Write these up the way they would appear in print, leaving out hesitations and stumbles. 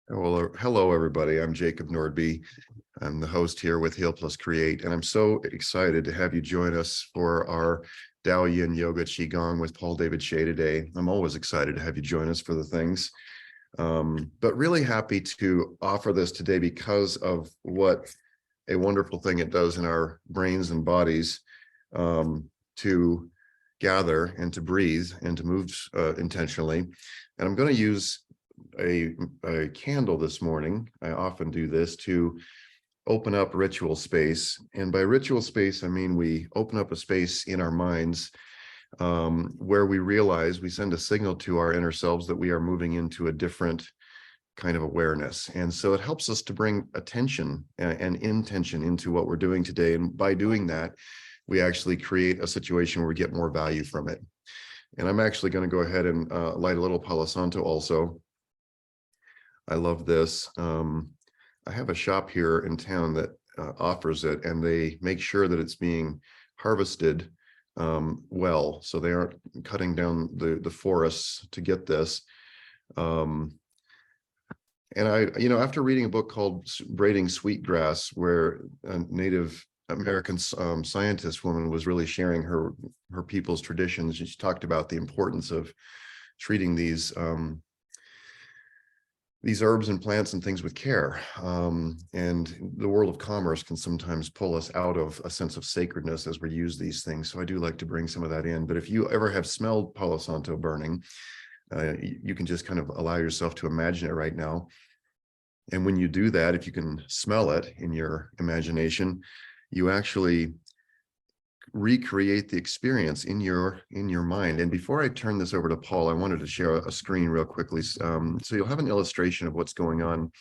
Well, hello, everybody. I'm Jacob Nordby. I'm the host here with Heal Plus Create, and I'm so excited to have you join us for our Tao Yin Yoga Qigong with Paul David Shea today. I'm always excited to have you join us for the things, but really happy to offer this today because of what a wonderful thing it does in our brains and bodies to gather and to breathe and to move intentionally. And I'm going to use a candle this morning. I often do this to open up ritual space. And by ritual space, I mean we open up a space in our minds where we realize we send a signal to our inner selves that we are moving into a different kind of awareness. And so it helps us to bring attention and intention into what we're doing today. And by doing that, we actually create a situation where we get more value from it. And I'm actually going to go ahead and light a little Palo Santo also. I love this. I have a shop here in town that offers it, and they make sure that it's being harvested well, so they aren't cutting down the forests to get this. And after reading a book called Braiding Sweetgrass, where a Native American scientist woman was really sharing her people's traditions, she talked about the importance of treating these herbs and plants and things with care. And the world of commerce can sometimes pull us out of a sense of sacredness as we use these things. So I do like to bring some of that in. But if you ever have smelled Palo Santo burning, you can just kind of allow yourself to imagine it right now. And when you do that, if you can smell it in your imagination, you actually recreate the experience in your mind. And before I turn this over to Paul, I wanted to share a screen real quickly. So you'll have an illustration of what's going on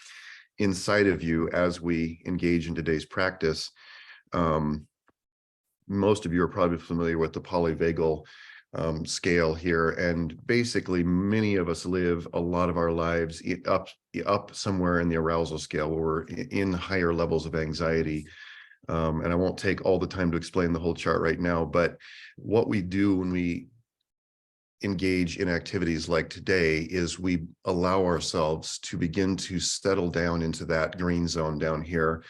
inside of you as we engage in today's practice. Most of you are probably familiar with the polyvagal scale here. And basically, many of us live a lot of our lives up somewhere in the arousal scale, where we're in higher levels of anxiety. And I won't take all the time to explain the whole chart right now, but what we do when we engage in activities like today is we allow ourselves to begin to settle down into that green zone down here,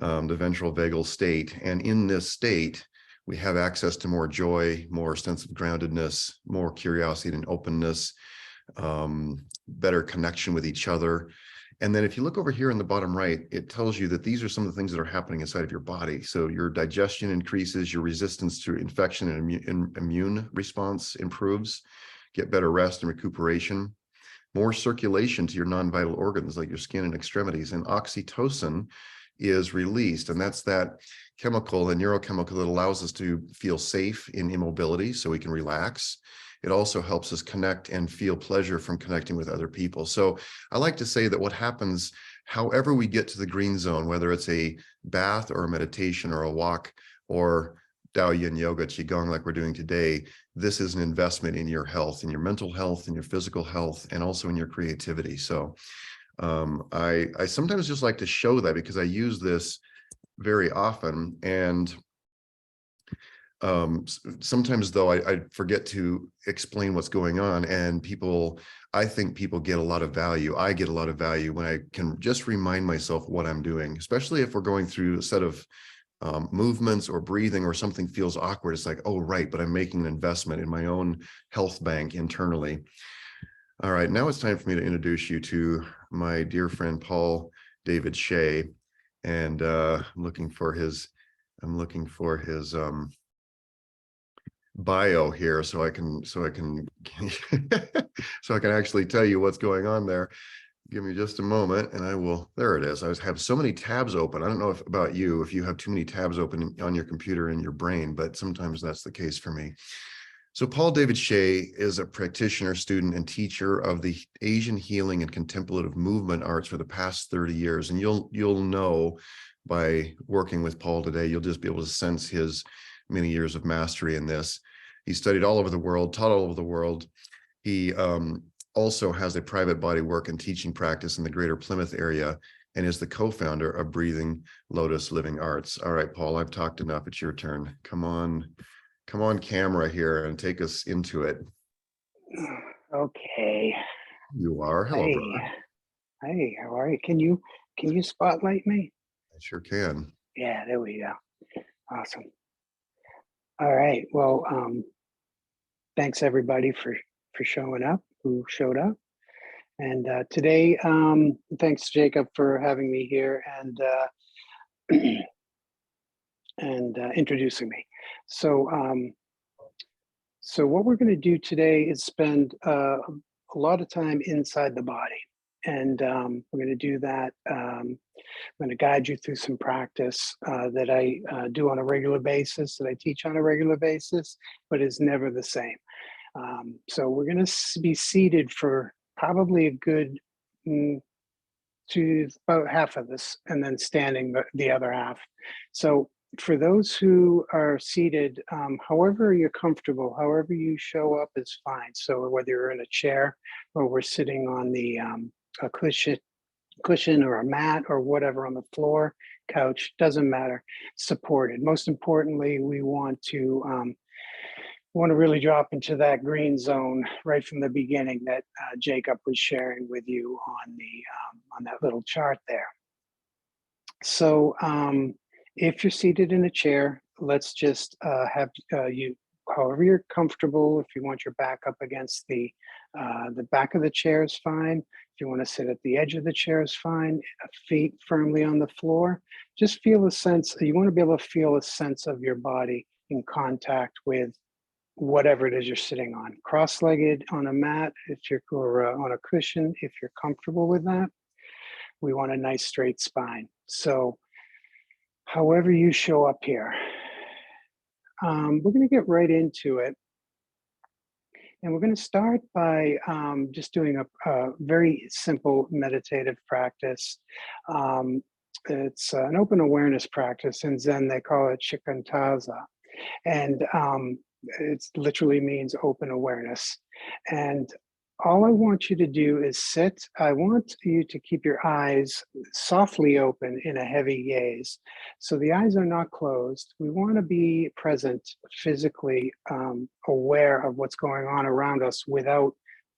the ventral vagal state. And in this state, we have access to more joy, more sense of groundedness, more curiosity and openness, better connection with each other. And then if you look over here in the bottom right, it tells you that these are some of the things that are happening inside of your body. So your digestion increases, your resistance to infection and immune response improves, get better rest and recuperation, more circulation to your non-vital organs like your skin and extremities, and oxytocin is released. And that's that chemical, a neurochemical that allows us to feel safe in immobility so we can relax. It also helps us connect and feel pleasure from connecting with other people. So I like to say that what happens, however we get to the green zone, whether it's a bath or a meditation or a walk or Tao Yin Yoga, Qigong like we're doing today, this is an investment in your health, in your mental health, in your physical health, and also in your creativity. So I sometimes just like to show that because I use this very often. And sometimes though I forget to explain what's going on, and I think people get a lot of value. I get a lot of value when I can just remind myself what I'm doing, especially if we're going through a set of movements or breathing or something feels awkward. It's like, oh, right, but I'm making an investment in my own health bank internally. All right, now it's time for me to introduce you to my dear friend, Paul David Shea. And I'm looking for his bio here so I can so I can actually tell you what's going on there. Give me just a moment and I will. There it is. I have so many tabs open. I don't know about you, if you have too many tabs open on your computer in your brain, but sometimes that's the case for me. So Paul David Shea is a practitioner, student, and teacher of the Asian healing and contemplative movement arts for the past 30 years. And you'll know by working with Paul today, you'll just be able to sense his many years of mastery in this. He studied all over the world, taught all over the world. He also has a private body work and teaching practice in the greater Plymouth area and is the co-founder of Breathing Lotus Living Arts. All right, Paul, I've talked enough. It's your turn. Come on camera here and take us into it. Okay. You are. Hello, brother. Hey, how are you? Can you spotlight me? I sure can. Yeah, there we go. Awesome. All right. Well, thanks everybody for showing up. Who showed up? And today, thanks Jacob for having me here and introducing me. So, so what we're going to do today is spend a lot of time inside the body, and we're going to do that. I'm going to guide you through some practice that I do on a regular basis, that I teach on a regular basis, but is never the same. So we're going to be seated for probably a good mm, to about half of this, and then standing the other half. So for those who are seated, however you're comfortable, however you show up is fine. So whether you're in a chair or we're sitting on the a cushion or a mat or whatever on the floor, couch, doesn't matter, supported. Most importantly, we want to really drop into that green zone right from the beginning that Jacob was sharing with you on that little chart there. So if you're seated in a chair, let's just have you, however you're comfortable. If you want your back up against the back of the chair is fine. If you want to sit at the edge of the chair is fine. Feet firmly on the floor. Just feel a sense. You want to be able to feel a sense of your body in contact with whatever it is you're sitting on. Cross-legged on a mat, if you're or on a cushion, if you're comfortable with that. We want a nice straight spine. So however you show up here, we're going to get right into it. And we're going to start by just doing a very simple meditative practice. It's an open awareness practice. In Zen, they call it shikantaza. And it literally means open awareness. And all I want you to do is sit. I want you to keep your eyes softly open in a heavy gaze. So the eyes are not closed. We want to be present, physically aware of what's going on around us without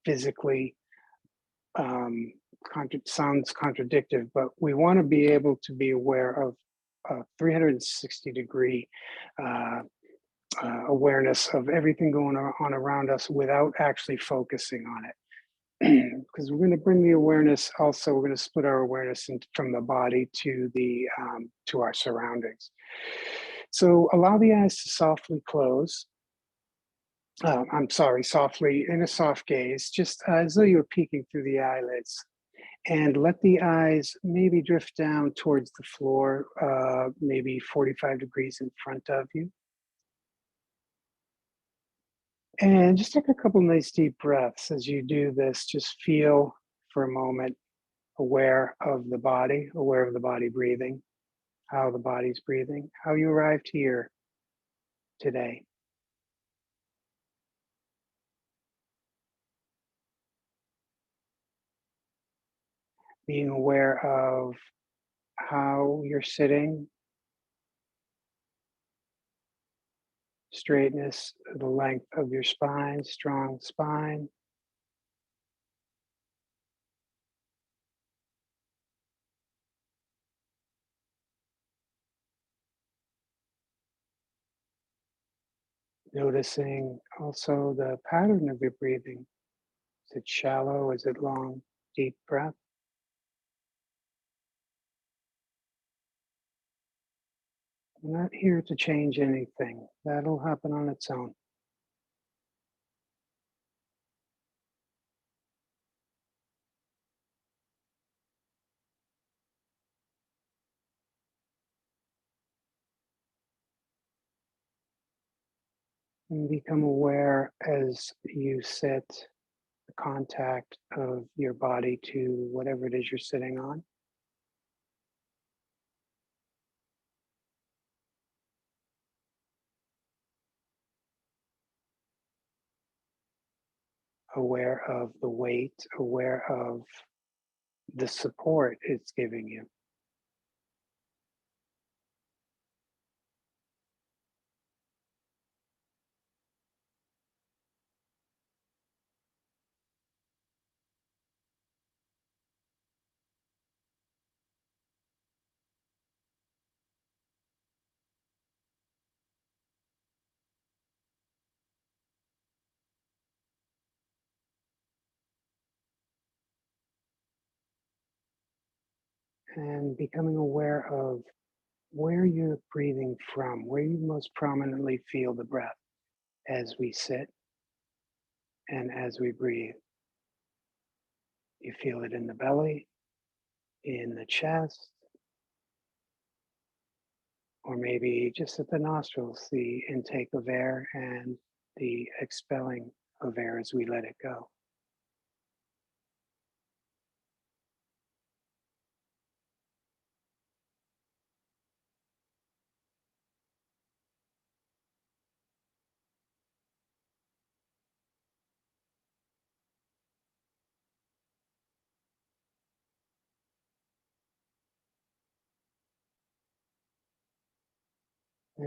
physically, um, sounds contradictive, but we want to be able to be aware of 360-degree uh, awareness of everything going on around us without actually focusing on it. Because we're going to bring the awareness also, we're going to split our awareness from the body to our surroundings. So allow the eyes to softly close. I'm sorry, softly in a soft gaze, just as though you're peeking through the eyelids. And let the eyes maybe drift down towards the floor, maybe 45 degrees in front of you. And just take a couple nice deep breaths as you do this. Just feel for a moment aware of the body breathing, how the body's breathing, how you arrived here today. Being aware of how you're sitting, straightness, the length of your spine, strong spine. Noticing also the pattern of your breathing. Is it shallow? Is it long, deep breath? I'm not here to change anything. That'll happen on its own. And become aware as you sit, the contact of your body to whatever it is you're sitting on. Aware of the weight, aware of the support it's giving you. and becoming aware of where you're breathing from, where you most prominently feel the breath as we sit and as we breathe. You feel it in the belly, in the chest, or maybe just at the nostrils, the intake of air and the expelling of air as we let it go.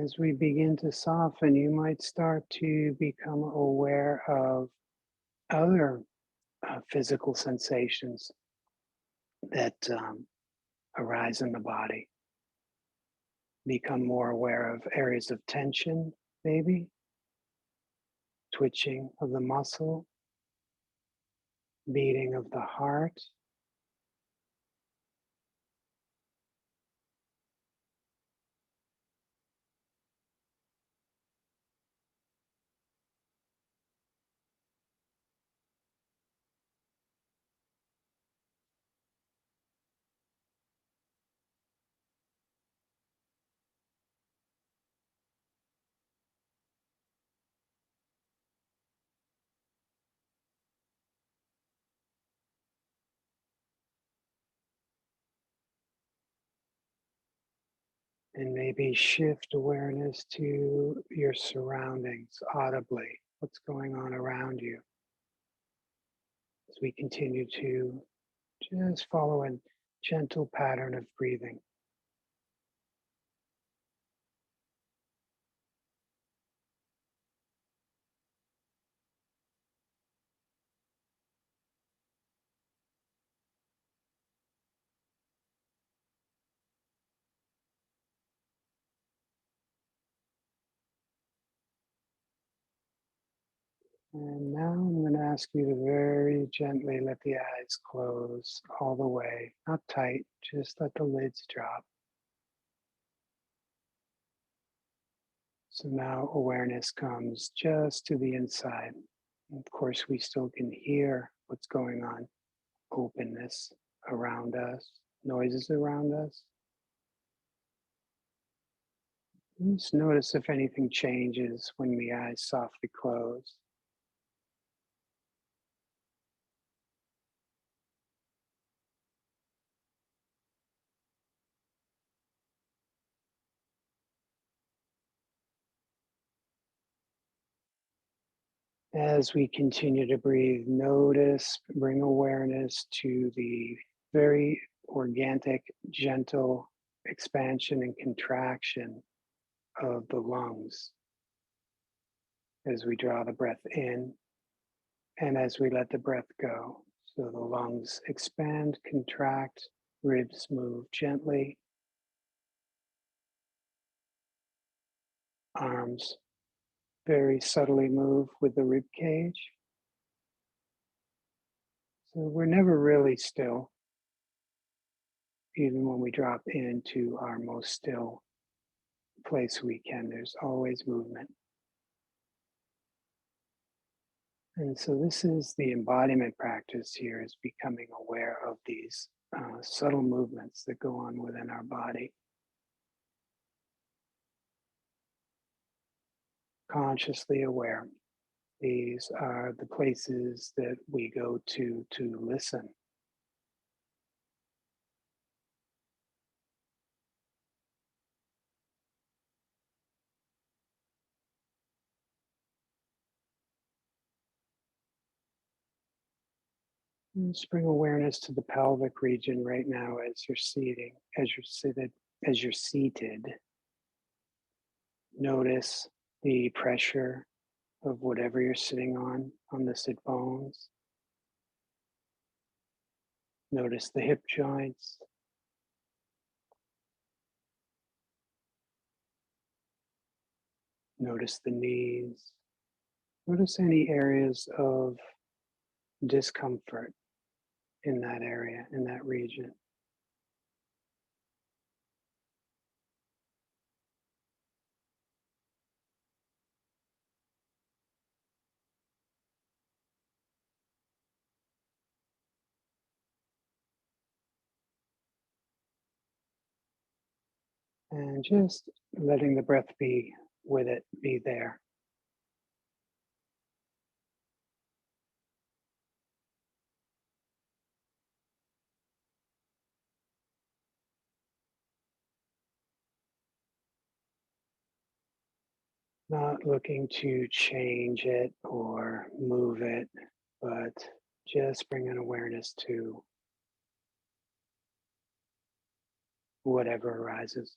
As we begin to soften, you might start to become aware of other physical sensations that arise in the body. Become more aware of areas of tension, maybe twitching of the muscle, beating of the heart. And maybe shift awareness to your surroundings audibly, what's going on around you. As we continue to just follow a gentle pattern of breathing. And now I'm going to ask you to very gently let the eyes close all the way, not tight, just let the lids drop. So now awareness comes just to the inside. Of course, we still can hear what's going on, openness around us, noises around us. Just notice if anything changes when the eyes softly close. As we continue to breathe, notice, bring awareness to the very organic, gentle expansion and contraction of the lungs as we draw the breath in and as we let the breath go. So the lungs expand, contract, ribs move gently, arms very subtly move with the rib cage. So we're never really still, even when we drop into our most still place we can. There's always movement. And so this is the embodiment practice here, is becoming aware of these subtle movements that go on within our body. Consciously aware. These are the places that we go to listen. And just bring awareness to the pelvic region right now as you're seating, as you're seated. Notice the pressure of whatever you're sitting on the sit bones. Notice the hip joints. Notice the knees. Notice any areas of discomfort in that area, in that region. and just letting the breath be with it, be there. Not looking to change it or move it, but just bring an awareness to whatever arises.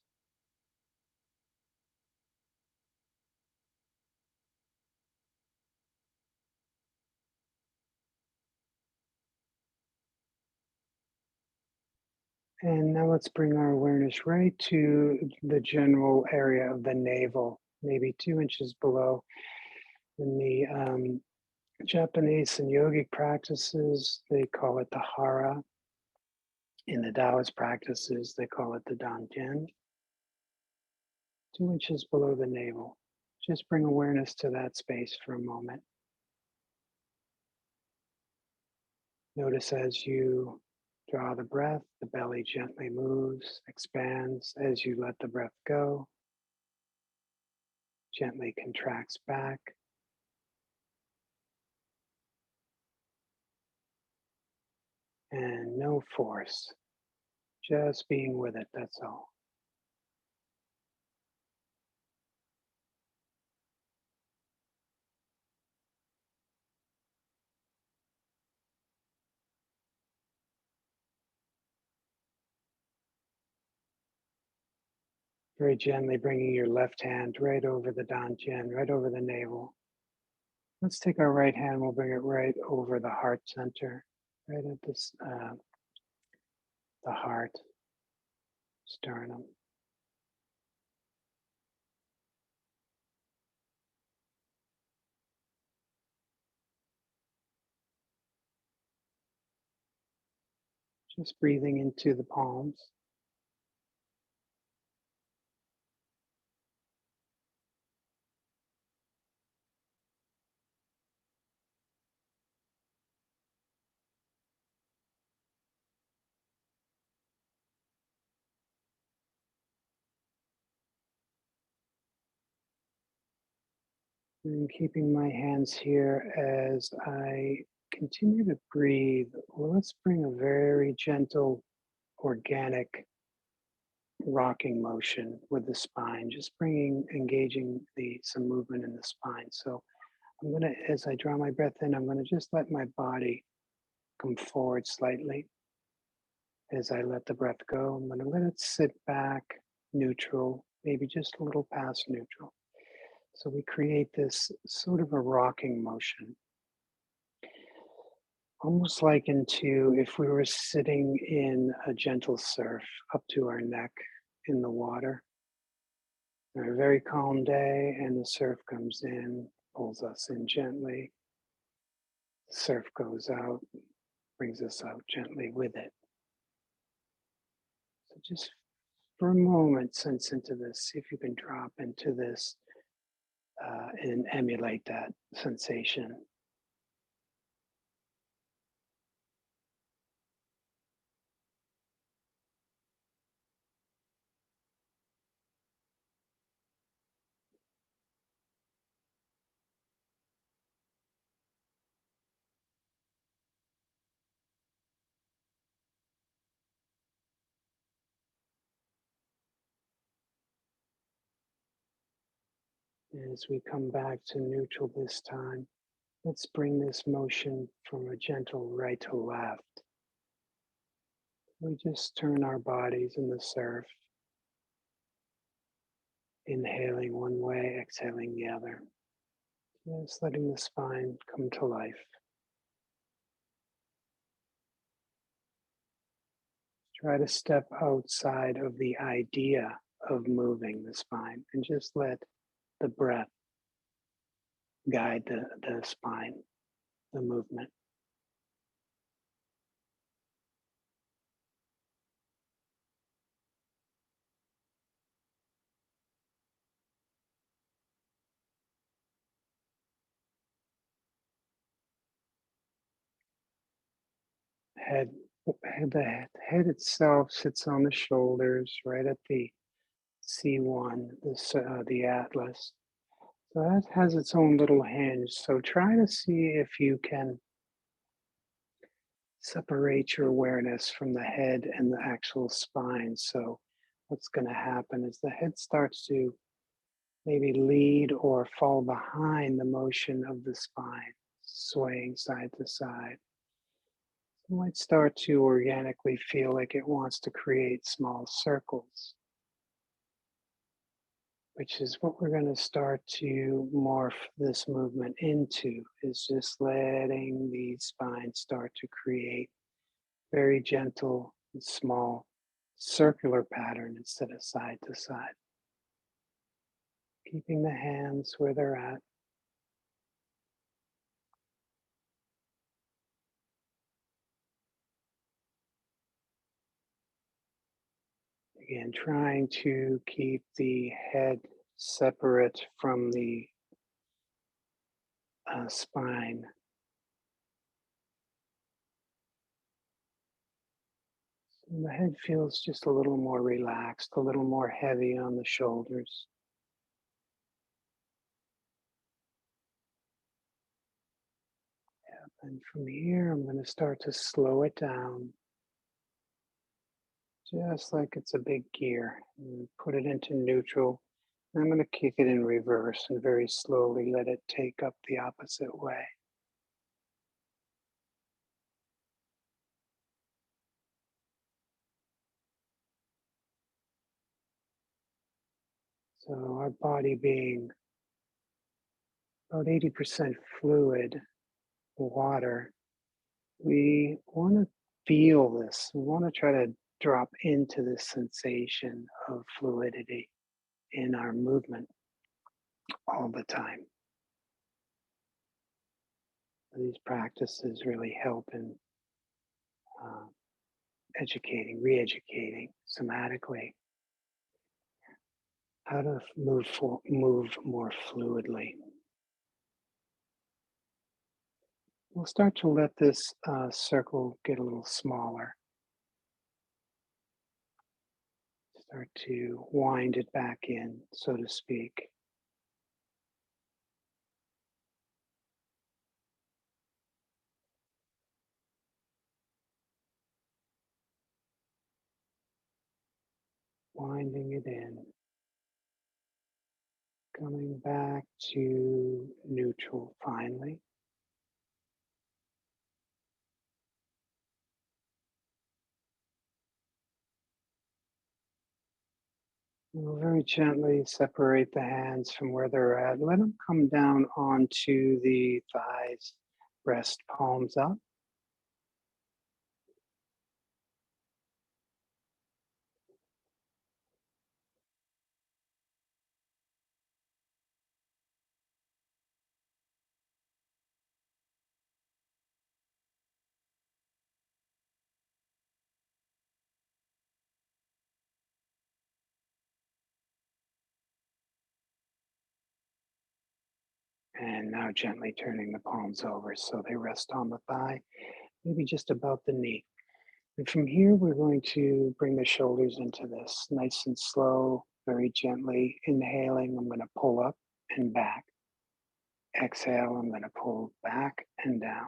And now let's bring our awareness right to the general area of the navel, maybe 2 inches below. In the Japanese and yogic practices, they call it the hara. In the Taoist practices, they call it the dantian. 2 inches below the navel. Just bring awareness to that space for a moment. Notice as you draw the breath, the belly gently moves, expands. As you let the breath go, gently contracts back. And no force, just being with it, that's all. Very gently bringing your left hand right over the dantian, right over the navel. Let's take our right hand, we'll bring it right over the heart center, right at this, the heart, sternum. Just breathing into the palms. And keeping my hands here as I continue to breathe. Well, let's bring a very gentle, organic rocking motion with the spine, just engaging some movement in the spine. So I'm gonna, as I draw my breath in, I'm gonna just let my body come forward slightly. As I let the breath go, I'm gonna let it sit back, neutral, maybe just a little past neutral. So we create this sort of a rocking motion, almost like into if we were sitting in a gentle surf up to our neck in the water. On a very calm day, and the surf comes in, pulls us in gently. The surf goes out, brings us out gently with it. So just for a moment, sense into this. See if you can drop into this and emulate that sensation. As we come back to neutral this time, let's bring this motion from a gentle right to left. We just turn our bodies in the surf, inhaling one way, exhaling the other. Just letting the spine come to life. Try to step outside of the idea of moving the spine and just let the breath guide the spine, the movement. Head, the head itself sits on the shoulders, right at the C1, the atlas. So that has its own little hinge. So try to see if you can separate your awareness from the head and the actual spine. So what's going to happen is the head starts to maybe lead or fall behind the motion of the spine, swaying side to side. You might start to organically feel like it wants to create small circles, which is what we're going to start to morph this movement into, is just letting the spine start to create very gentle and small circular pattern instead of side to side. Keeping the hands where they're at. Again, trying to keep the head separate from the spine. And the head feels just a little more relaxed, a little more heavy on the shoulders. And from here, I'm going to start to slow it down, just like it's a big gear. And put it into neutral. And I'm going to kick it in reverse and very slowly let it take up the opposite way. So our body being about 80% fluid, water, we want to feel this. We want to try to drop into this sensation of fluidity in our movement all the time. These practices really help in uh, educating, re-educating somatically how to move more fluidly. We'll start to let this circle get a little smaller. Start to wind it back in, so to speak. Winding it in. Coming back to neutral finally. We'll very gently separate the hands from where they're at. Let them come down onto the thighs, breast palms up. And now gently turning the palms over so they rest on the thigh, maybe just above the knee. And from here, we're going to bring the shoulders into this nice and slow, very gently. Inhaling, I'm going to pull up and back. Exhale, I'm going to pull back and down.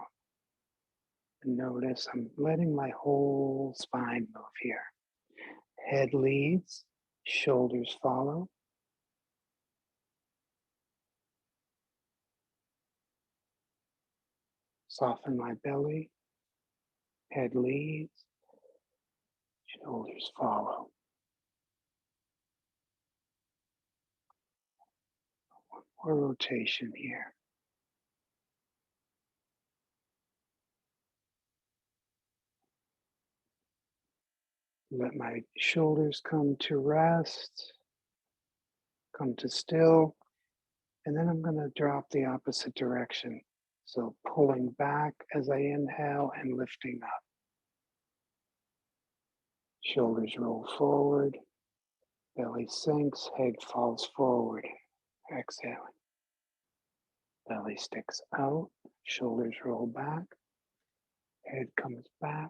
And notice I'm letting my whole spine move here. Head leads, shoulders follow. Soften my belly. Head leads, shoulders follow. More rotation here. Let my shoulders come to rest, come to still, and then I'm going to drop the opposite direction. So pulling back as I inhale and lifting up. Shoulders roll forward, belly sinks, head falls forward. Exhaling. Belly sticks out, shoulders roll back, head comes back.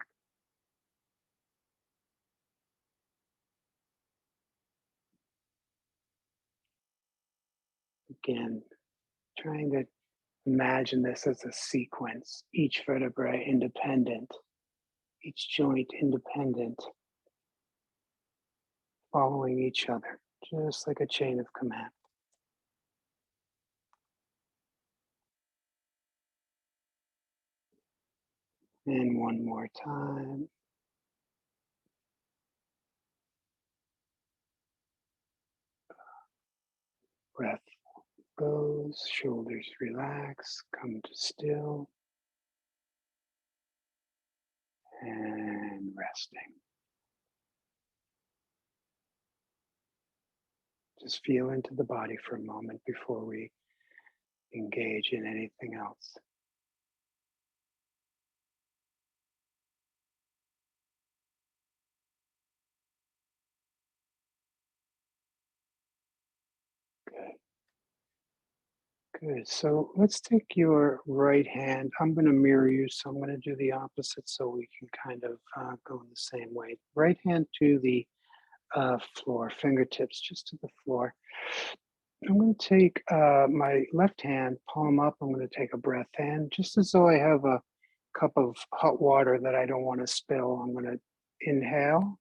Again, trying to imagine this as a sequence, each vertebra independent, each joint independent, following each other, just like a chain of command. And one more time. Breath goes, shoulders relax, come to still, and resting. Just feel into the body for a moment before we engage in anything else. Good. Good. So let's take your right hand. I'm going to mirror you, so I'm going to do the opposite so we can kind of go in the same way. Right hand to the floor, fingertips just to the floor. I'm going to take my left hand, palm up. I'm going to take a breath in, just as though I have a cup of hot water that I don't want to spill. I'm going to inhale.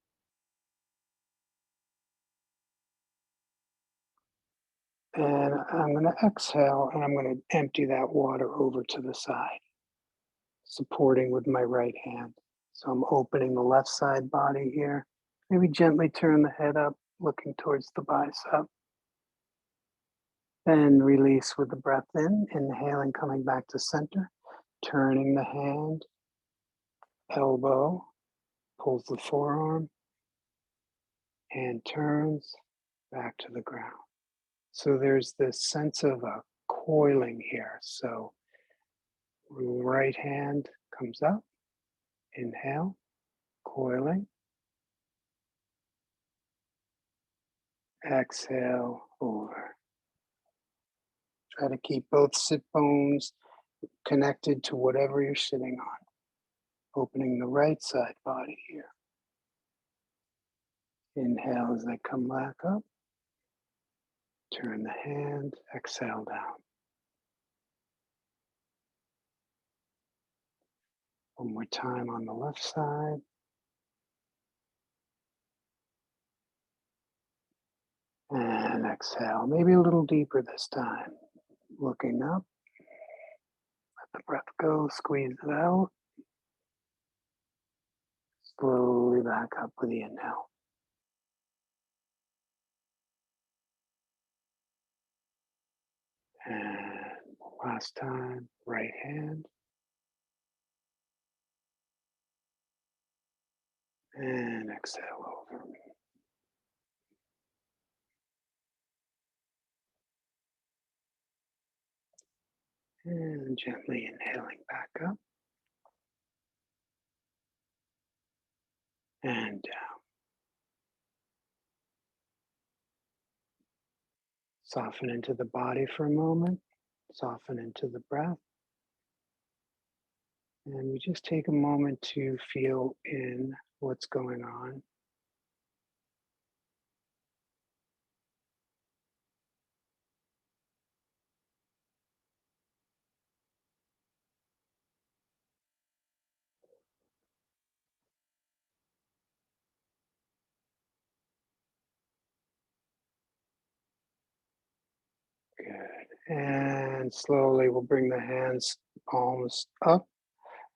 And I'm going to exhale, and I'm going to empty that water over to the side, supporting with my right hand. So I'm opening the left side body here. Maybe gently turn the head up, looking towards the bicep. Then release with the breath in, inhaling, coming back to center, turning the hand, elbow, pulls the forearm, hand turns back to the ground. So there's this sense of a coiling here. So right hand comes up, inhale, coiling, exhale, over. Try to keep both sit bones connected to whatever you're sitting on. Opening the right side body here. Inhale as I come back up. Turn the hand, exhale down. One more time on the left side. And exhale, maybe a little deeper this time. Looking up, let the breath go, squeeze it out. Slowly back up with the inhale. And last time, right hand. And exhale over. And gently inhaling back up. And down. Soften into the body for a moment. Soften into the breath. And we just take a moment to feel in what's going on. Good. And slowly we'll bring the hands, palms up,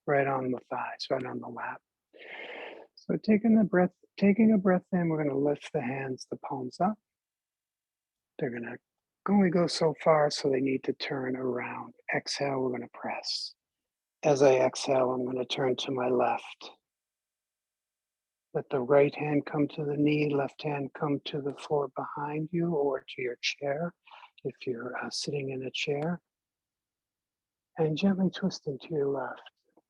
right on the thighs, right on the lap. So taking a breath in, we're going to lift the hands, the palms up. They're going to only go so far, so they need to turn around. Exhale, we're going to press. As I exhale, I'm going to turn to my left. Let the right hand come to the knee, left hand come to the floor behind you or to your chair if you're sitting in a chair. And gently twist into your left.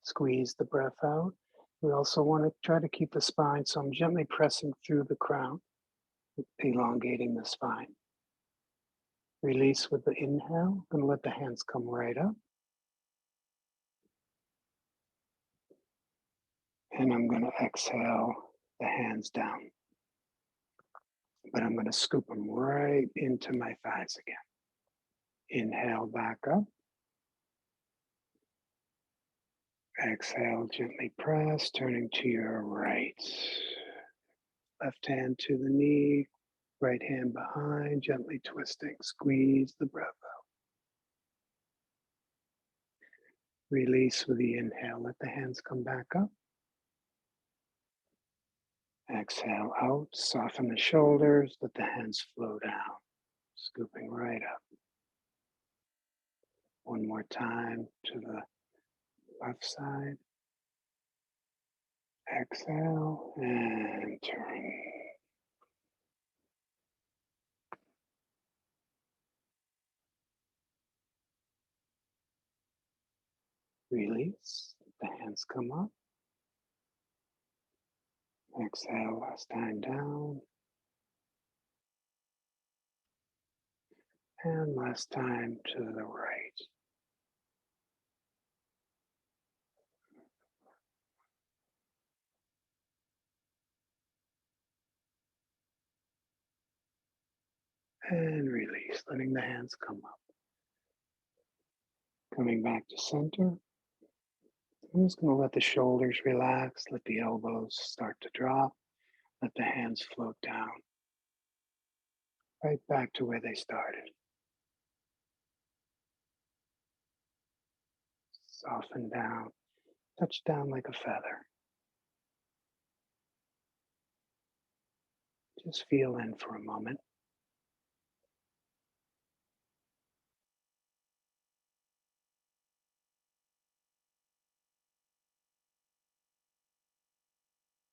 Squeeze the breath out. We also want to try to keep the spine, so I'm gently pressing through the crown, elongating the spine. Release with the inhale. I'm going to let the hands come right up. And I'm going to exhale the hands down. But I'm going to scoop them right into my thighs again. Inhale back up. Exhale, gently press, turning to your right. Left hand to the knee, right hand behind, gently twisting. Squeeze the breath out. Release with the inhale. Let the hands come back up. Exhale out, soften the shoulders, let the hands flow down, scooping right up. One more time to the left side. Exhale and turn. Release, the hands come up. Exhale, last time down. And last time to the right. And release, letting the hands come up. Coming back to center. I'm just going to let the shoulders relax, let the elbows start to drop, let the hands float down, right back to where they started. Soften down, touch down like a feather. Just feel in for a moment.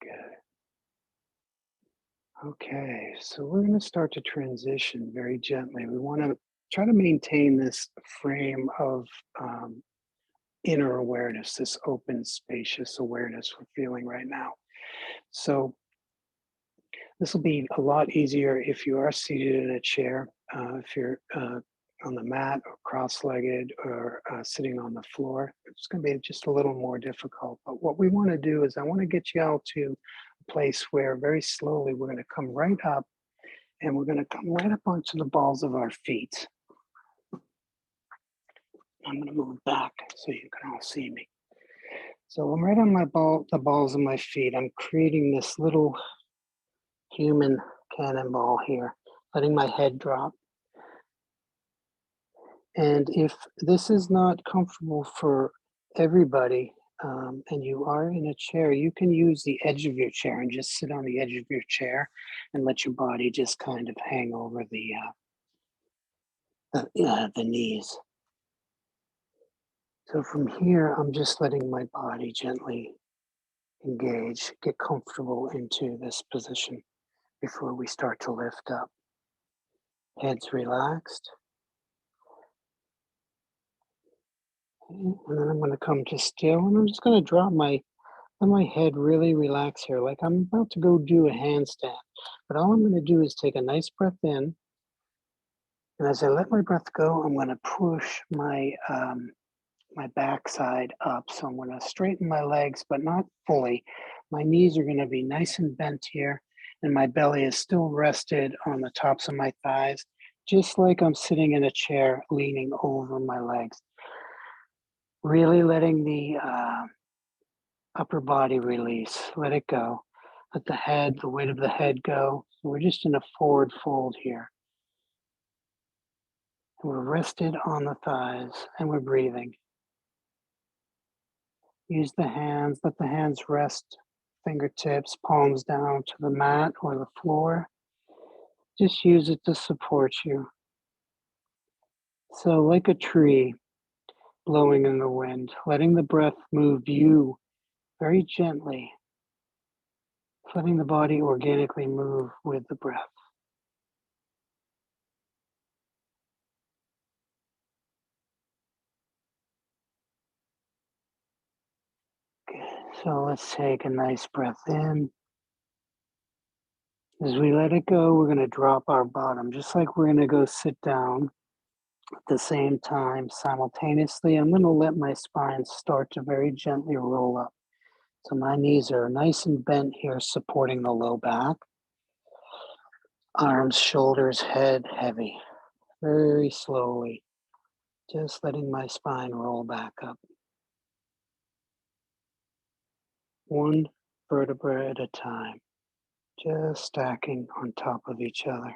Good. Okay, so we're going to start to transition very gently. We want to try to maintain this frame of inner awareness, this open, spacious awareness we're feeling right now. So this will be a lot easier if you are seated in a chair, if you're on the mat or cross-legged or sitting on the floor. It's going to be just a little more difficult. But what we want to do is I want to get you all to a place where very slowly we're going to come right up and we're going to come right up onto the balls of our feet. I'm going to move back so you can all see me. So I'm right on the balls of my feet. I'm creating this little human cannonball here, letting my head drop. And if this is not comfortable for everybody, and you are in a chair, you can use the edge of your chair and just sit on the edge of your chair and let your body just kind of hang over the knees. So from here, I'm just letting my body gently engage, get comfortable into this position before we start to lift up. Head's relaxed. And then I'm going to come to still, and I'm just going to let my head really relax here, like I'm about to go do a handstand. But all I'm going to do is take a nice breath in, and as I let my breath go, I'm going to push my backside up. So I'm going to straighten my legs, but not fully. My knees are going to be nice and bent here, and my belly is still rested on the tops of my thighs, just like I'm sitting in a chair, leaning over my legs. Really letting the upper body release, let it go. Let the weight of the head go. So we're just in a forward fold here. And we're rested on the thighs and we're breathing. Use the hands, let the hands rest, fingertips, palms down to the mat or the floor. Just use it to support you. So like a tree blowing in the wind, letting the breath move you very gently, letting the body organically move with the breath. Good. So let's take a nice breath in. As we let it go, we're going to drop our bottom, just like we're going to go sit down. At the same time, simultaneously, I'm going to let my spine start to very gently roll up. So my knees are nice and bent here, supporting the low back. Arms, shoulders, head heavy. Very slowly. Just letting my spine roll back up, one vertebra at a time, just stacking on top of each other.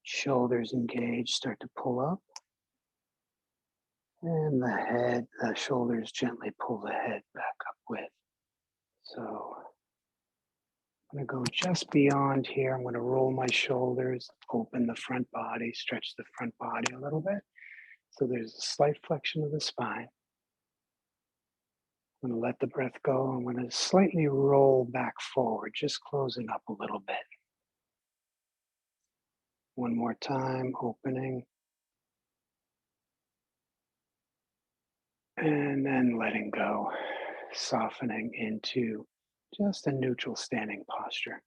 Shoulders engaged, start to pull up, and the shoulders gently pull the head back up with. So I'm going to go just beyond here. I'm going to roll my shoulders, open the front body, stretch the front body a little bit. So there's a slight flexion of the spine. I'm going to let the breath go. I'm going to slightly roll back forward, just closing up a little bit. One more time, opening. And then letting go, softening into just a neutral standing posture.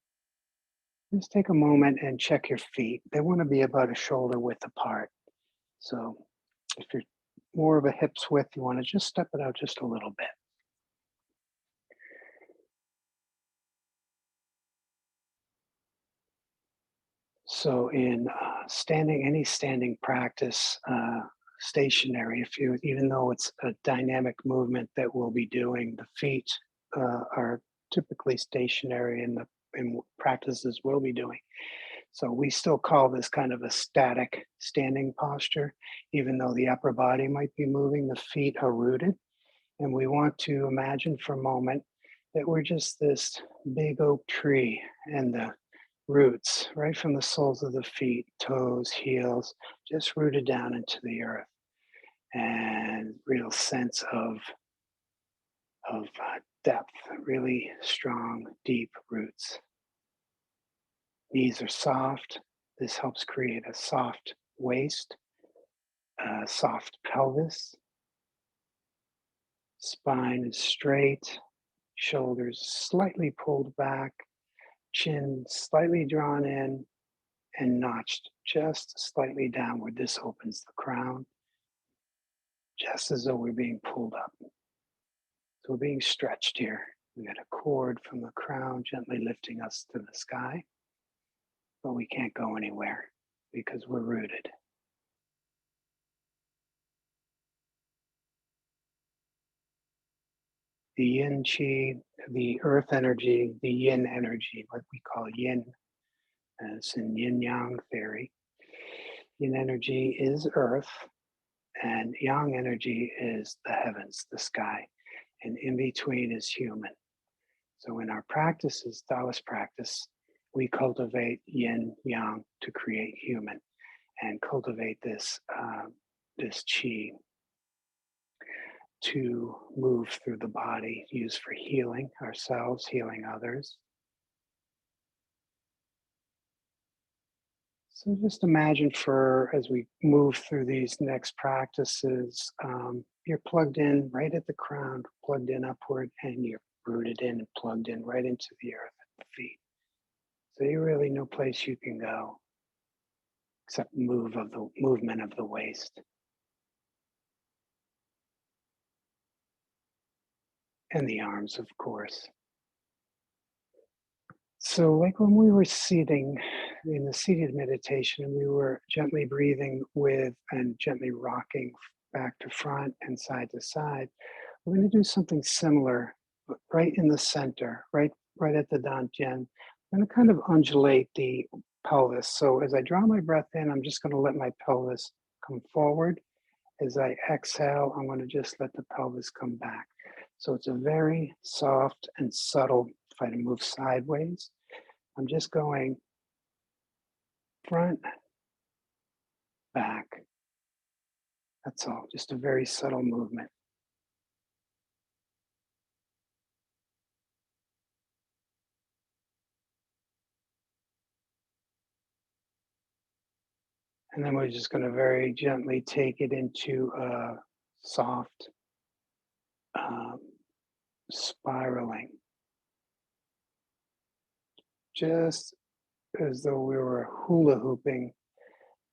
Just take a moment and check your feet. They want to be about a shoulder width apart. So if you're more of a hips width, you want to just step it out just a little bit. So in any standing practice, stationary, if you, even though it's a dynamic movement that we'll be doing, the feet are typically stationary in practices we'll be doing. So we still call this kind of a static standing posture, even though the upper body might be moving, the feet are rooted. And we want to imagine for a moment that we're just this big oak tree, and the roots, right from the soles of the feet, toes, heels, just rooted down into the earth, and real sense of depth, really strong, deep roots. Knees are soft. This helps create a soft waist, a soft pelvis. Spine is straight, shoulders slightly pulled back, chin slightly drawn in and notched just slightly downward. This opens the crown, just as though we're being pulled up. So we're being stretched here. We got a cord from the crown gently lifting us to the sky, but we can't go anywhere because we're rooted. The yin chi, the earth energy, the yin energy, what we call yin, as in yin yang theory. Yin energy is earth, and yang energy is the heavens, the sky, and in between is human. So in our practices, Taoist practice, we cultivate yin yang to create human, and cultivate this qi to move through the body, used for healing ourselves, healing others. So just imagine, for as we move through these next practices, you're plugged in right at the crown, plugged in upward, and you're rooted in and plugged in right into the earth at the feet. So you really no place you can go except movement of the waist and the arms, of course. So, like when we were sitting in the seated meditation, we were gently breathing with and gently rocking back to front and side to side. We're going to do something similar, but right in the center, right at the dantian. I'm going to kind of undulate the pelvis. So as I draw my breath in, I'm just going to let my pelvis come forward. As I exhale, I'm going to just let the pelvis come back. So it's a very soft and subtle. If I move sideways, I'm just going front, back. That's all, just a very subtle movement. And then we're just going to very gently take it into a soft um, spiraling, just as though we were hula hooping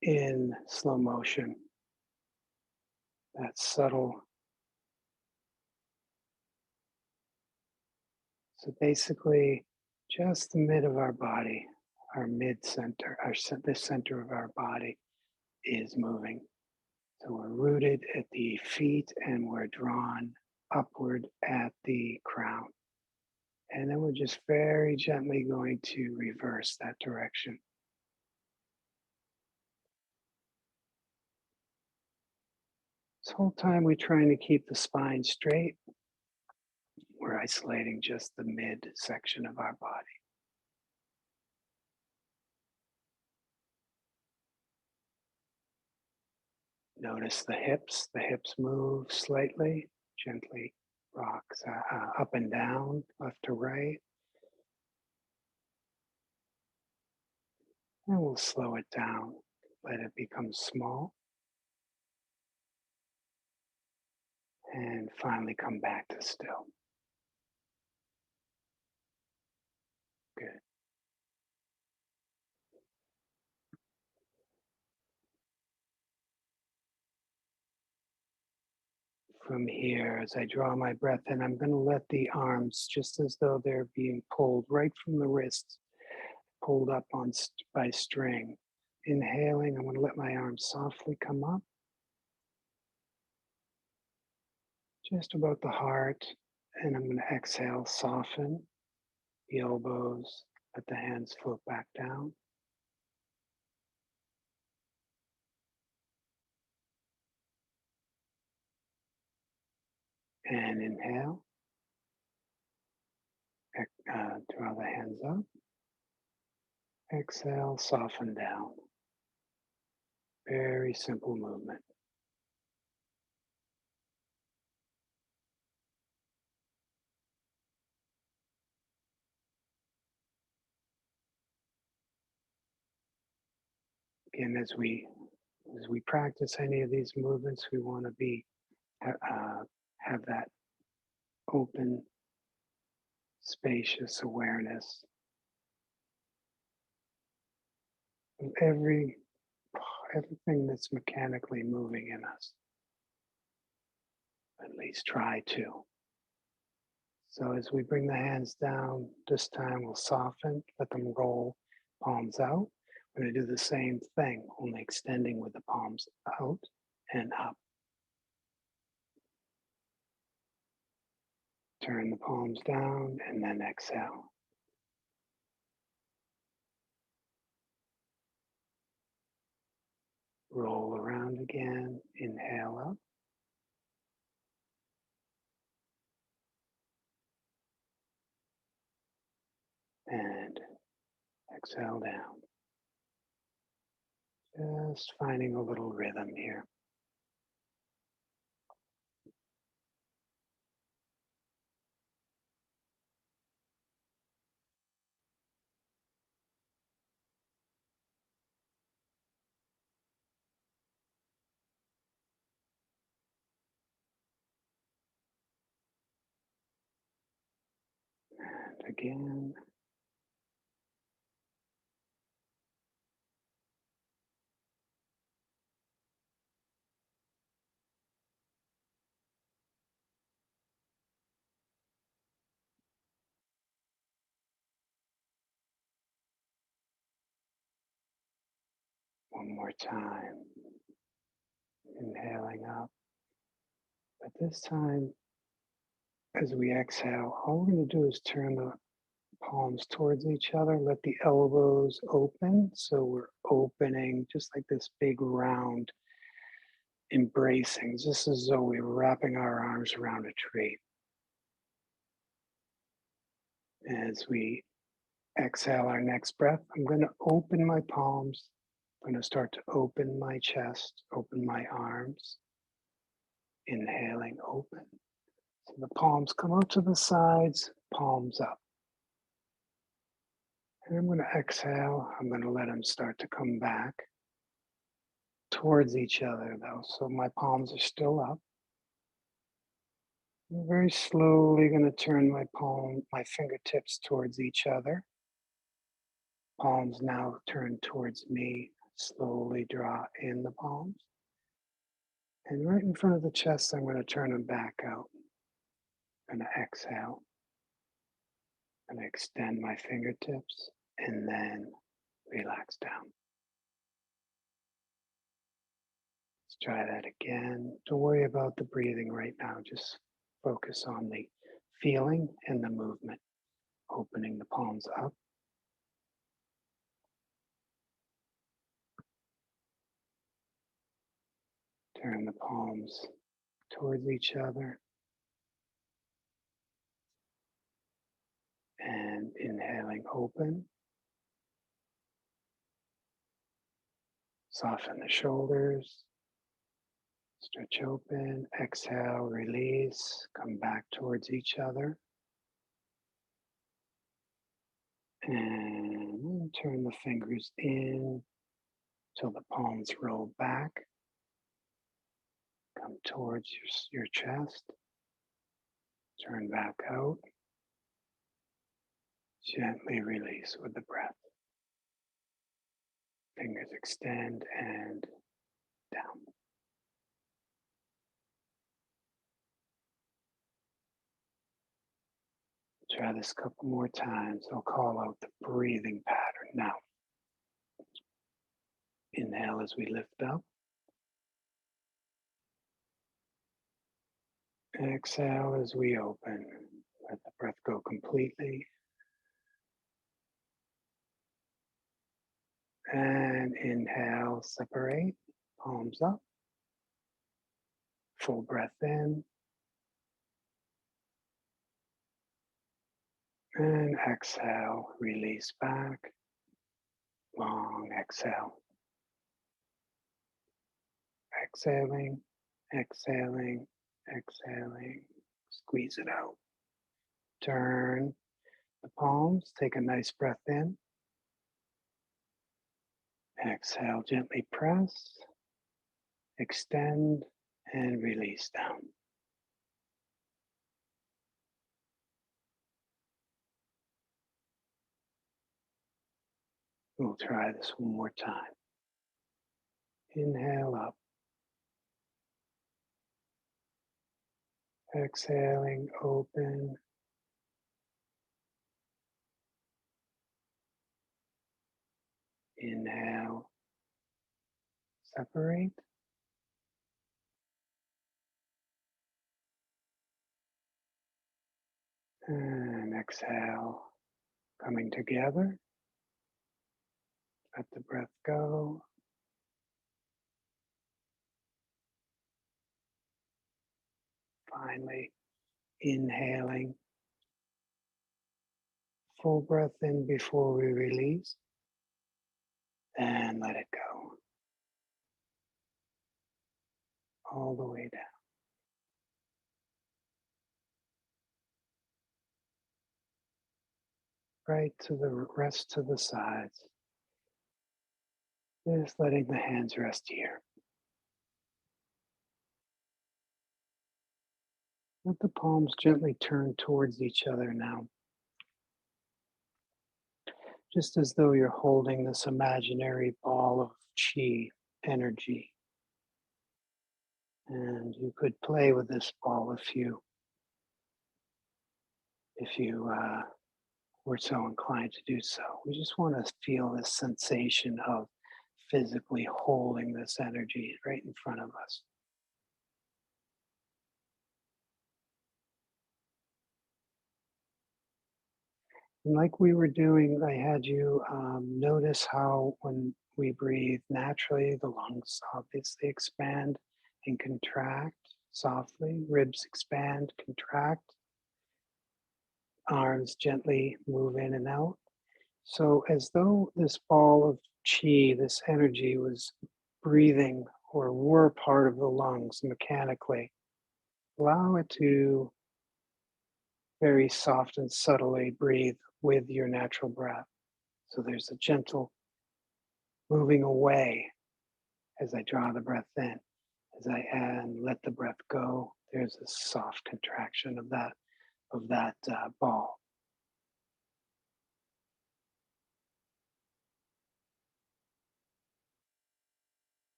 in slow motion. That subtle. So basically, just the mid of our body, our mid center, the center of our body is moving. So we're rooted at the feet and we're drawn upward at the crown. And then we're just very gently going to reverse that direction. This whole time we're trying to keep the spine straight. We're isolating just the mid section of our body. Notice the hips. The hips move slightly, gently rocks up and down, left to right. And we'll slow it down. Let it become small. And finally come back to still. Good. From here, as I draw my breath in, I'm going to let the arms, just as though they're being pulled right from the wrists, pulled up on by string. Inhaling, I'm going to let my arms softly come up, just about the heart. And I'm going to exhale, soften the elbows, let the hands float back down. And inhale, draw the hands up. Exhale, soften down. Very simple movement. Again, as we practice any of these movements, we want to have that open, spacious awareness of everything that's mechanically moving in us. At least try to. So as we bring the hands down, this time we'll soften, let them roll, palms out. We're going to do the same thing, only extending with the palms out and up. Turn the palms down and then exhale. Roll around again, inhale up. And exhale down. Just finding a little rhythm here. And again. One more time. Inhaling up. But this time, as we exhale, all we're going to do is turn the palms towards each other. Let the elbows open. So we're opening just like this big round embracing, just as though we were wrapping our arms around a tree. As we exhale our next breath, I'm going to open my palms. I'm going to start to open my chest, open my arms. Inhaling, open. So the palms come out to the sides, palms up. And I'm going to exhale. I'm going to let them start to come back towards each other though. So my palms are still up. I'm very slowly going to turn my fingertips towards each other. Palms now turn towards me. Slowly draw in the palms. And right in front of the chest, I'm going to turn them back out. I'm going to exhale. I'm going to extend my fingertips and then relax down. Let's try that again. Don't worry about the breathing right now. Just focus on the feeling and the movement. Opening the palms up. Turn the palms towards each other. And inhaling, open. Soften the shoulders. Stretch open. Exhale, release. Come back towards each other. And turn the fingers in till the palms roll back. Come towards your chest. Turn back out. Gently release with the breath. Fingers extend and down. Try this a couple more times. I'll call out the breathing pattern now. Inhale as we lift up. Exhale as we open. Let the breath go completely. And inhale, separate, palms up. Full breath in. And exhale, release back. Long exhale. Exhaling, exhaling, exhaling. Squeeze it out. Turn the palms. Take a nice breath in. Exhale, gently press. Extend and release down. We'll try this one more time. Inhale up. Exhaling, open. Inhale, separate. And exhale, coming together. Let the breath go. Finally, inhaling. Full breath in before we release. And let it go. All the way down. Right to the rest to the sides. Just letting the hands rest here. Let the palms gently turn towards each other now. Just as though you're holding this imaginary ball of chi energy. And you could play with this ball if you were so inclined to do so. We just want to feel this sensation of physically holding this energy right in front of us. And like we were doing, I had you notice how when we breathe naturally, the lungs obviously expand and contract softly, ribs expand, contract, arms gently move in and out. So as though this ball of chi, this energy was breathing or were part of the lungs mechanically, allow it to very soft and subtly breathe with your natural breath. So there's a gentle moving away as I draw the breath in. As I add and let the breath go, there's a soft contraction of that ball.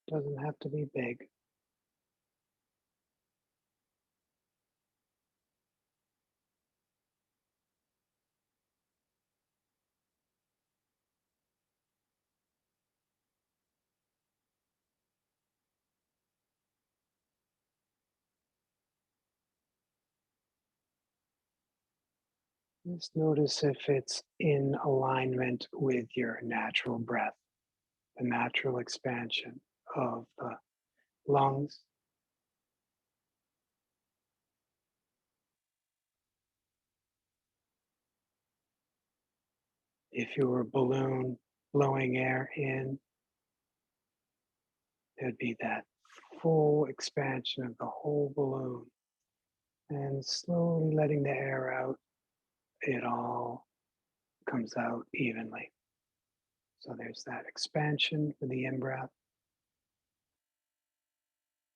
Doesn't have to be big. Just notice if it's in alignment with your natural breath, the natural expansion of the lungs. If you were a balloon blowing air in, there'd be that full expansion of the whole balloon. And slowly letting the air out, it all comes out evenly. So there's that expansion with the in breath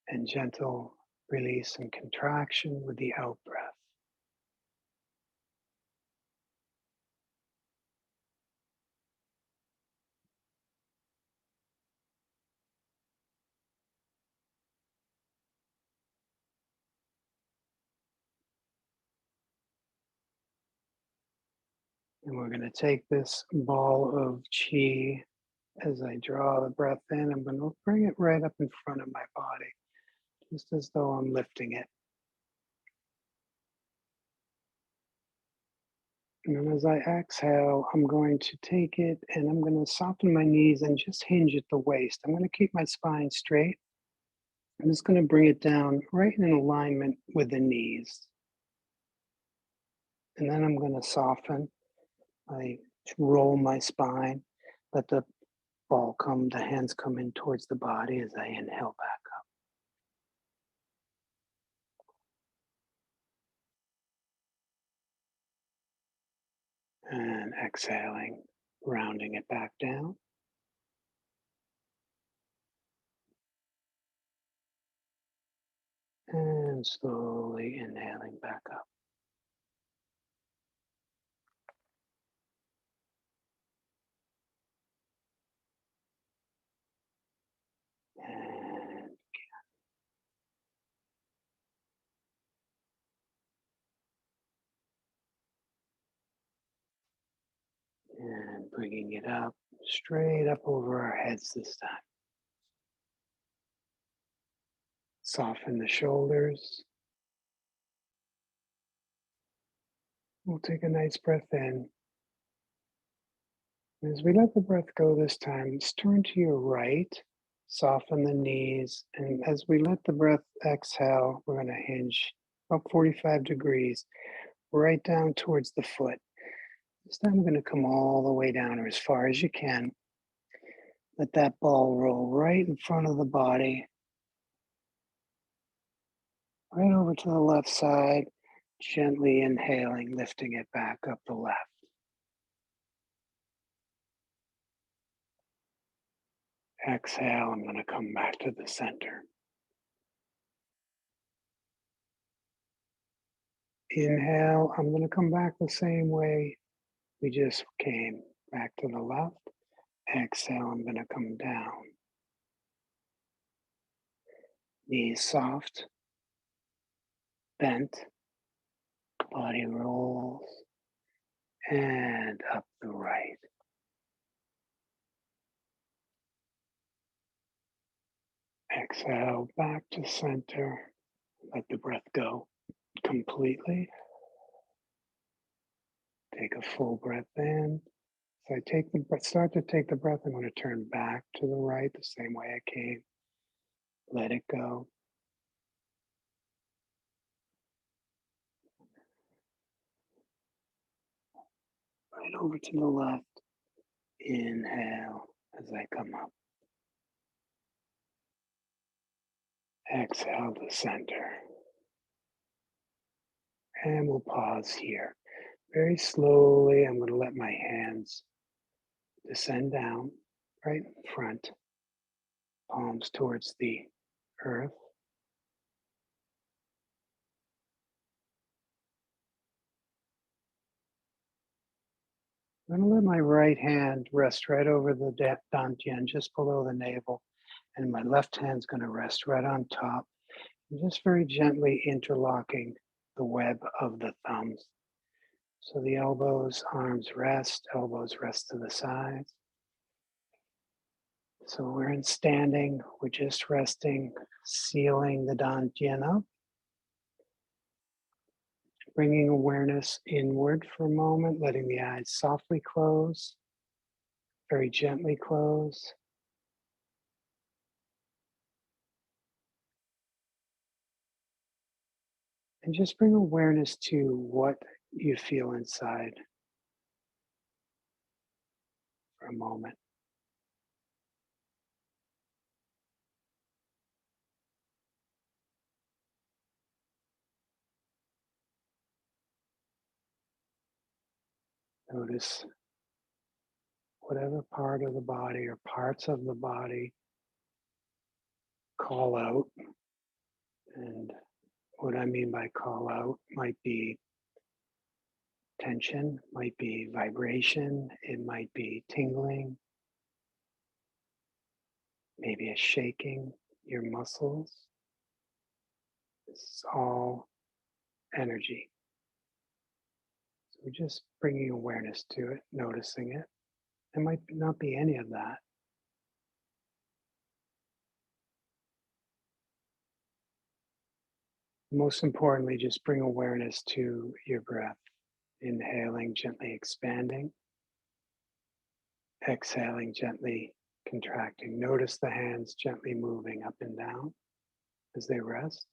and gentle release and contraction with the out breath. And we're going to take this ball of chi as I draw the breath in. I'm going to bring it right up in front of my body, just as though I'm lifting it. And then as I exhale, I'm going to take it and I'm going to soften my knees and just hinge at the waist. I'm going to keep my spine straight. I'm just going to bring it down right in alignment with the knees. And then I'm going to soften. I roll my spine, let the ball come, the hands come in towards the body as I inhale back up. And exhaling, rounding it back down. And slowly inhaling back up. And, and bringing it up, straight up over our heads this time. Soften the shoulders. We'll take a nice breath in. As we let the breath go this time, let's turn to your right, soften the knees, and as we let the breath exhale, we're going to hinge about 45 degrees right down towards the foot. This time we're going to come all the way down or as far as you can. Let that ball roll right in front of the body, right over to the left side, gently inhaling, lifting it back up the left. Exhale, I'm going to come back to the center. Inhale, I'm going to come back the same way we just came, back to the left. Exhale, I'm going to come down. Knees soft, bent, body rolls, and up the right. Exhale, back to center. Let the breath go completely. Take a full breath in. So I take the breath, start to take the breath. I'm going to turn back to the right the same way I came. Let it go. Right over to the left. Inhale as I come up. Exhale to center. And we'll pause here. Very slowly, I'm going to let my hands descend down right in front, palms towards the earth. I'm going to let my right hand rest right over the dantian, just below the navel, and my left hand's going to rest right on top, and just very gently interlocking the web of the thumbs. So the elbows, arms rest, elbows rest to the sides. So we're in standing, we're just resting, sealing the dantian up. Bringing awareness inward for a moment, letting the eyes softly close, very gently close. And just bring awareness to what you feel inside for a moment. Notice whatever part of the body or parts of the body call out. And what I mean by call out might be tension, might be vibration, it might be tingling, maybe a shaking your muscles. This is all energy. So we're just bringing awareness to it, noticing it. There might not be any of that. Most importantly, just bring awareness to your breath. Inhaling, gently expanding. Exhaling, gently contracting. Notice the hands gently moving up and down as they rest.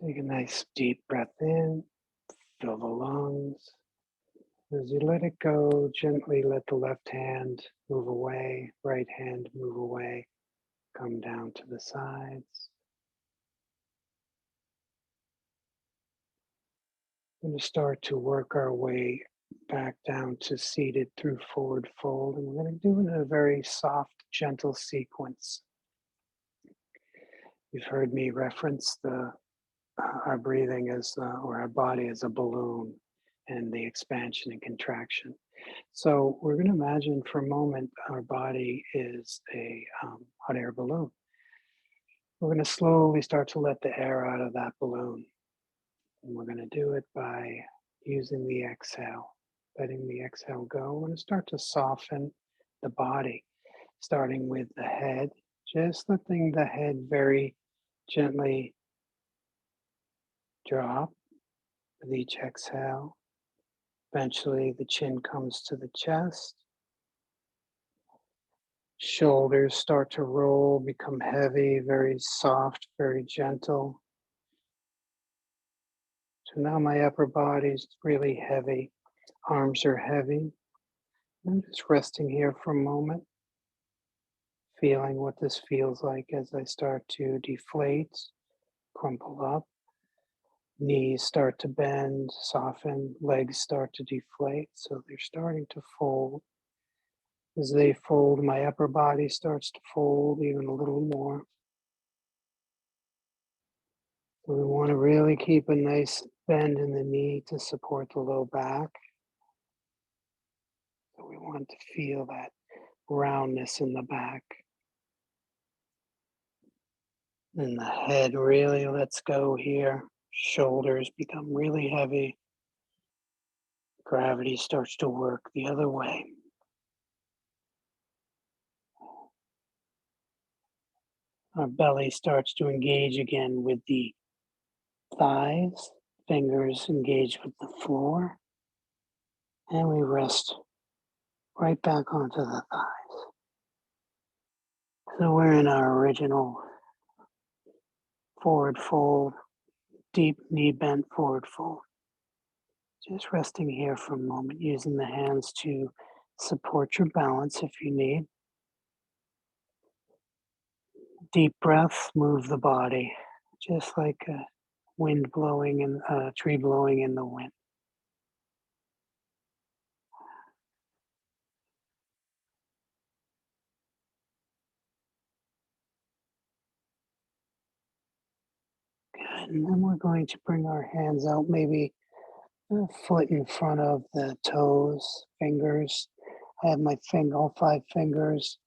Take a nice deep breath in, fill the lungs. As you let it go, gently let the left hand move away, right hand move away, come down to the sides. We're going to start to work our way back down to seated through forward fold, and we're going to do it in a very soft, gentle sequence. You've heard me reference our breathing as, or our body as a balloon, and the expansion and contraction. So we're going to imagine for a moment our body is a hot air balloon. We're going to slowly start to let the air out of that balloon. And we're going to do it by using the exhale, letting the exhale go. We're going to start to soften the body, starting with the head, just letting the head very gently drop with each exhale. Eventually, the chin comes to the chest. Shoulders start to roll, become heavy, very soft, very gentle. So now my upper body's really heavy. Arms are heavy. I'm just resting here for a moment, feeling what this feels like as I start to deflate, crumple up. Knees start to bend, soften, legs start to deflate, so they're starting to fold. As they fold, my upper body starts to fold even a little more. So we want to really keep a nice bend in the knee to support the low back. So we want to feel that roundness in the back. And the head really lets go here. Shoulders become really heavy. Gravity starts to work the other way. Our belly starts to engage again with the thighs. Fingers engage with the floor. And we rest right back onto the thighs. So we're in our original forward fold, deep knee bent forward fold. Just resting here for a moment, using the hands to support your balance if you need. Deep breaths move the body, just like a wind blowing and a tree blowing in the wind. Good. And then we're going to bring our hands out, maybe a foot in front of the toes, fingers. I have my finger, all 5 fingers,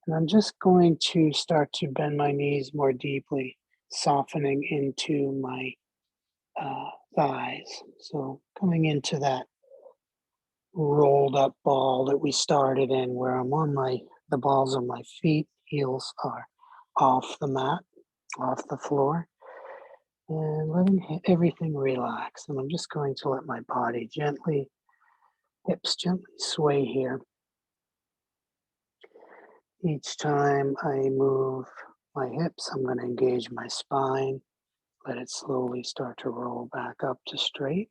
and I'm just going to start to bend my knees more deeply, softening into my thighs. So coming into that rolled up ball that we started in, where I'm on the balls of my feet, heels are off the mat, off the floor, and letting everything relax. And I'm just going to let my body gently, hips gently sway here. Each time I move my hips, I'm going to engage my spine, let it slowly start to roll back up to straight.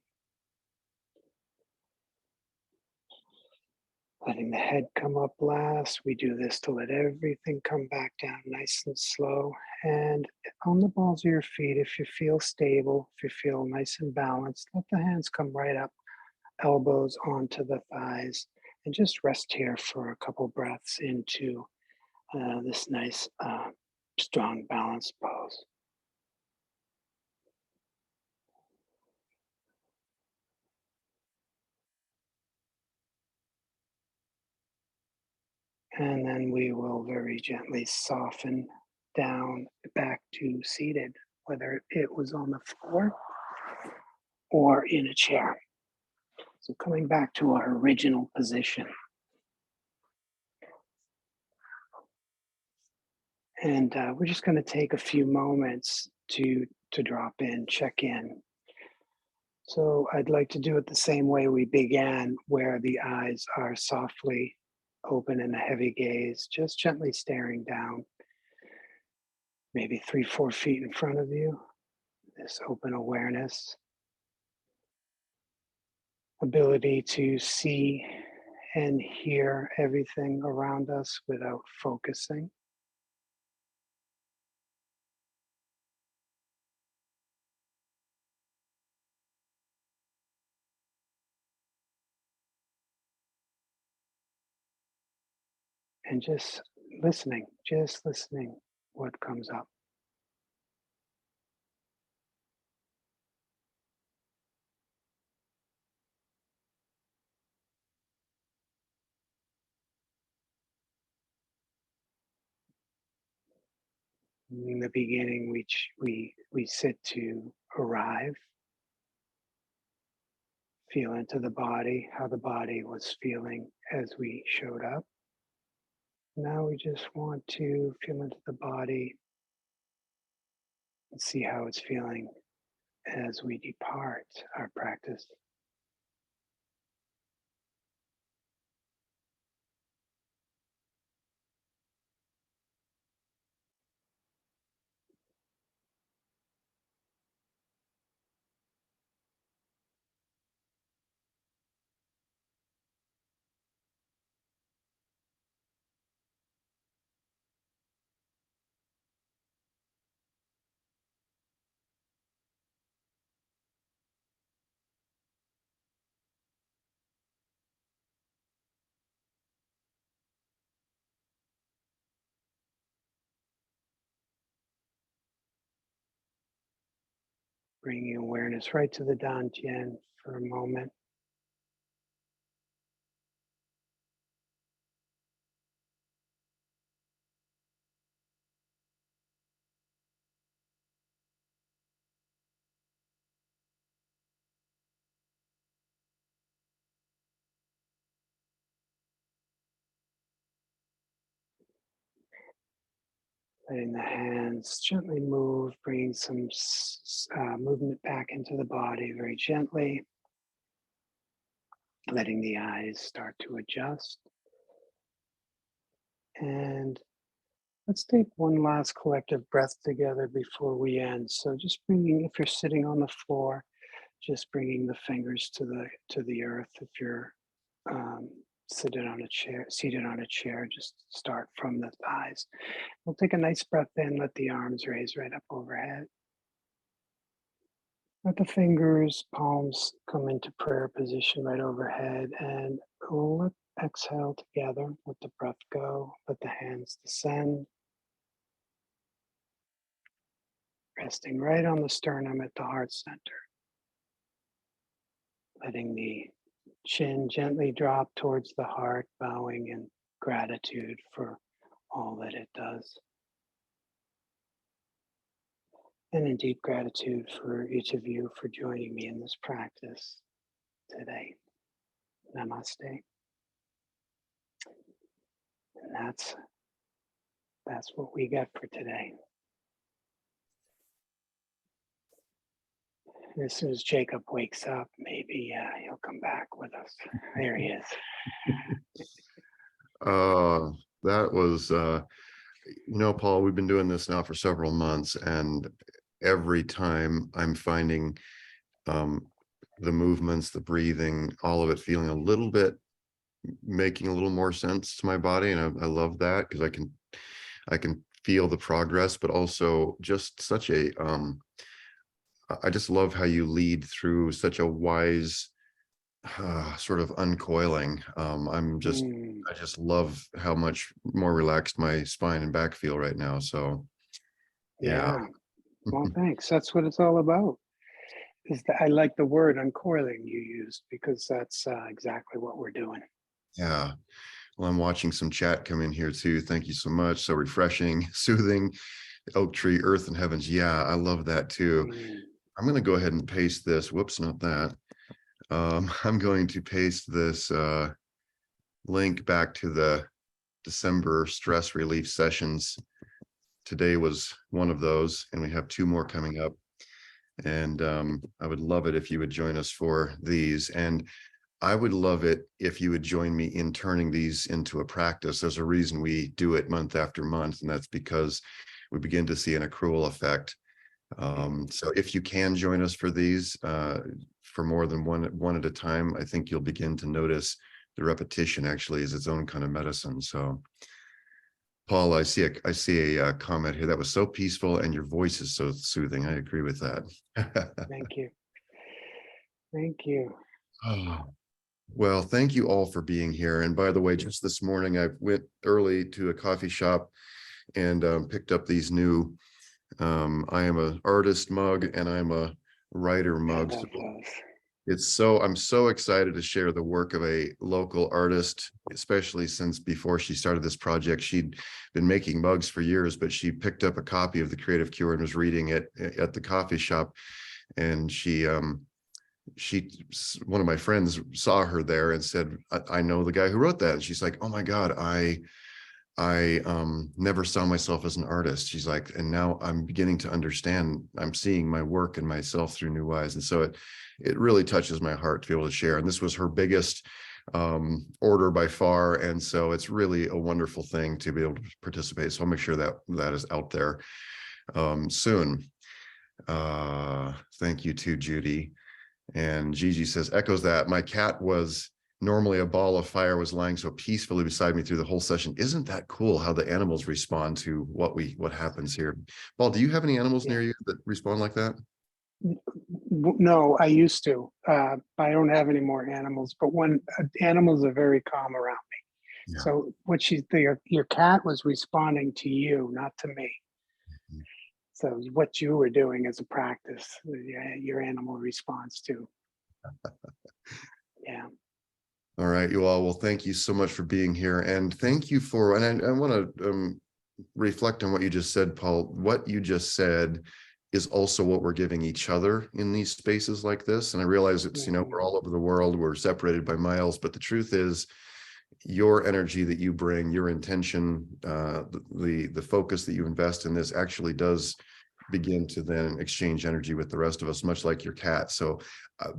Letting the head come up last. We do this to let everything come back down nice and slow. And on the balls of your feet, if you feel stable, if you feel nice and balanced, let the hands come right up, elbows onto the thighs, and just rest here for a couple breaths into this nice, strong, balanced pose. And then we will very gently soften down back to seated, whether it was on the floor or in a chair. So coming back to our original position. And we're just going to take a few moments to drop in, check in. So I'd like to do it the same way we began, where the eyes are softly open in a heavy gaze, just gently staring down, maybe 3, 4 feet in front of you. This open awareness, ability to see and hear everything around us without focusing. And just listening what comes up. In the beginning, we sit to arrive, feel into the body, how the body was feeling as we showed up. Now we just want to feel into the body and see how it's feeling as we depart our practice. Bringing awareness right to the Dantian for a moment. Letting the hands gently move, bringing some movement back into the body very gently. Letting the eyes start to adjust. And let's take one last collective breath together before we end. So just bringing, if you're sitting on the floor, just bringing the fingers to the earth. If you're um, seated on a chair, just start from the thighs. We'll take a nice breath in, let the arms raise right up overhead. Let the fingers, palms come into prayer position right overhead, and we'll exhale together. Let the breath go. Let the hands descend, resting right on the sternum at the heart center. Letting the Chin gently drop towards the heart, bowing in gratitude for all that it does. And in deep gratitude for each of you for joining me in this practice today. Namaste. And that's what we got for today. And as soon as Jacob wakes up, maybe he'll come back with us. There he is. That was, Paul, we've been doing this now for several months, and every time I'm finding the movements, the breathing, all of it feeling a little bit, making a little more sense to my body. And I love that because I can feel the progress, but also just such a, I just love how you lead through such a wise sort of uncoiling. I just love how much more relaxed my spine and back feel right now. So yeah. Well, thanks. That's what it's all about. I like the word uncoiling you used, because that's exactly what we're doing. Yeah. Well, I'm watching some chat come in here too. Thank you so much. So refreshing, soothing, oak tree, earth and heavens. Yeah, I love that too. I'm going to go ahead and paste this. Whoops, not that. I'm going to paste this link back to the December stress relief sessions. Today was one of those, and we have 2 more coming up. And I would love it if you would join us for these. And I would love it if you would join me in turning these into a practice. There's a reason we do it month after month, and that's because we begin to see an accrual effect. So if you can join us for these for more than one at a time, I think you'll begin to notice the repetition actually is its own kind of medicine. So Paul, I see a comment here that was so peaceful and your voice is so soothing. I agree with that. Thank you. Thank you. Oh, well, thank you all for being here. And by the way, just this morning, I went early to a coffee shop and picked up these new, I am an artist mug and I'm a writer mug. So I'm so excited to share the work of a local artist, especially since before she started this project, she'd been making mugs for years, but she picked up a copy of The Creative Cure and was reading it at the coffee shop. And one of my friends saw her there and said, I know the guy who wrote that. And she's like, oh my God, I never saw myself as an artist. She's like, and now I'm beginning to understand, I'm seeing my work and myself through new eyes. And so it really touches my heart to be able to share. And this was her biggest order by far. And so it's really a wonderful thing to be able to participate. So I'll make sure that that is out there soon. Thank you to Judy. And Gigi says, echoes that. My cat was normally a ball of fire, was lying so peacefully beside me through the whole session. Isn't that cool how the animals respond to what happens here? Paul, do you have any animals near you that respond like that? No, I used to. I don't have any more animals, but animals are very calm around me. Yeah. So your cat was responding to you, not to me. Mm-hmm. So what you were doing as a practice, your animal responds to. Yeah. All right, you all. Well, thank you so much for being here. And thank you for, and I want to reflect on what you just said, Paul. What you just said is also what we're giving each other in these spaces like this. And I realize it's, we're all over the world, we're separated by miles, but the truth is your energy that you bring, your intention, the focus that you invest in this actually does begin to then exchange energy with the rest of us, much like your cat. So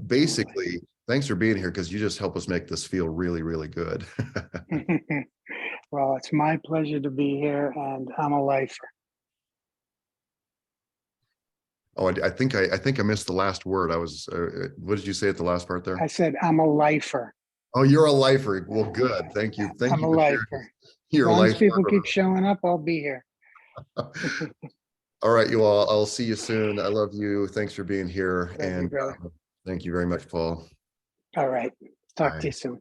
basically, thanks for being here, because you just help us make this feel really, really good. Well, it's my pleasure to be here, and I'm a lifer. Oh, I think I missed the last word. What did you say at the last part there? I said I'm a lifer. Oh, you're a lifer. Well, good. Thank you. I'm a lifer. As long as people keep showing up, I'll be here. All right, you all. I'll see you soon. I love you. Thanks for being here. Thank you, brother. Thank you very much, Paul. All right. Talk to you soon.